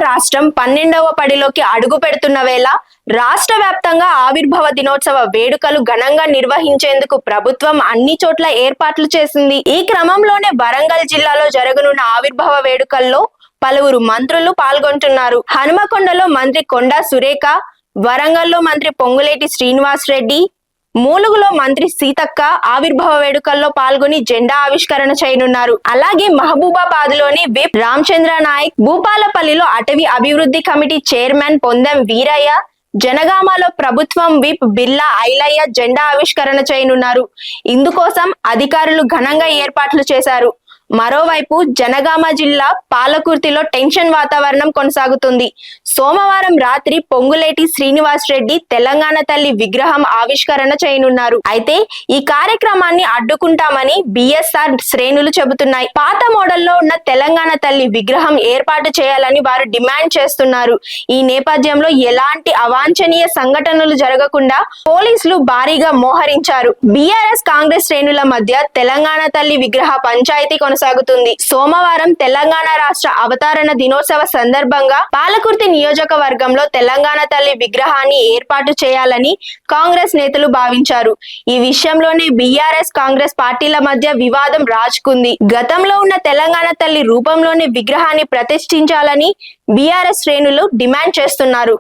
రాష్ట్రం 12వ పడిలోకి అడుగు పెడుతున్న వేళ రాష్ట్ర వ్యాప్తంగా ఆవిర్భావ దినోత్సవ వేడుకలు ఘనంగా నిర్వహించేందుకు ప్రభుత్వం అన్ని చోట్ల ఏర్పాట్లు చేసింది. ఈ క్రమంలోనే వరంగల్ జిల్లాలో జరగనున్న ఆవిర్భావ వేడుకల్లో పలువురు మంత్రులు పాల్గొంటున్నారు. హనుమకొండలో మంత్రి కొండా సురేఖ, వరంగల్లో మంత్రి పొంగులేటి శ్రీనివాస్ రెడ్డి, మూలుగులో మంత్రి సీతక్క ఆవిర్భావ వేడుకల్లో పాల్గొని జెండా ఆవిష్కరణ చేయనున్నారు. అలాగే మహబూబాబాద్ లోని విప్ రామచంద్ర నాయక్, భూపాలపల్లిలో అటవీ అభివృద్ధి కమిటీ చైర్మన్ పొందెం వీరయ్య, జనగామలో ప్రభుత్వం విప్ బిర్లా ఐలయ్య జెండా ఆవిష్కరణ చేయనున్నారు. ఇందుకోసం అధికారులు ఘనంగా ఏర్పాట్లు చేశారు. మరోవైపు జనగామ జిల్లా పాలకుర్తిలో టెన్షన్ వాతావరణం కొనసాగుతుంది. సోమవారం రాత్రి పొంగులేటి శ్రీనివాస్ రెడ్డి తెలంగాణ తల్లి విగ్రహం ఆవిష్కరణ చేయనున్నారు. అయితే ఈ కార్యక్రమాన్ని అడ్డుకుంటామని బిఎస్ఆర్ శ్రేణులు చెబుతున్నాయి. పాత మోడల్లో ఉన్న తెలంగాణ తల్లి విగ్రహం ఏర్పాటు చేయాలని వారు డిమాండ్ చేస్తున్నారు. ఈ నేపథ్యంలో ఎలాంటి అవాంఛనీయ సంఘటనలు జరగకుండా పోలీసులు భారీగా మోహరించారు. బీఆర్ఎస్ కాంగ్రెస్ శ్రేణుల మధ్య తెలంగాణ తల్లి విగ్రహ పంచాయతీ కొనసాగుతుంది. సోమవారం తెలంగాణ రాష్ట్ర అవతరణ దినోత్సవ సందర్భంగా పాలకుర్తి నియోజకవర్గంలో తెలంగాణ తల్లి విగ్రహాన్ని ఏర్పాటు చేయాలని కాంగ్రెస్ నేతలు భావించారు. ఈ విషయంలోనే బీఆర్ఎస్ కాంగ్రెస్ పార్టీల మధ్య వివాదం రాజుకుంది. గతంలో ఉన్న తెలంగాణ తల్లి రూపంలోని విగ్రహాన్ని ప్రతిష్ఠించాలని బీఆర్ఎస్ శ్రేణులు డిమాండ్ చేస్తున్నారు.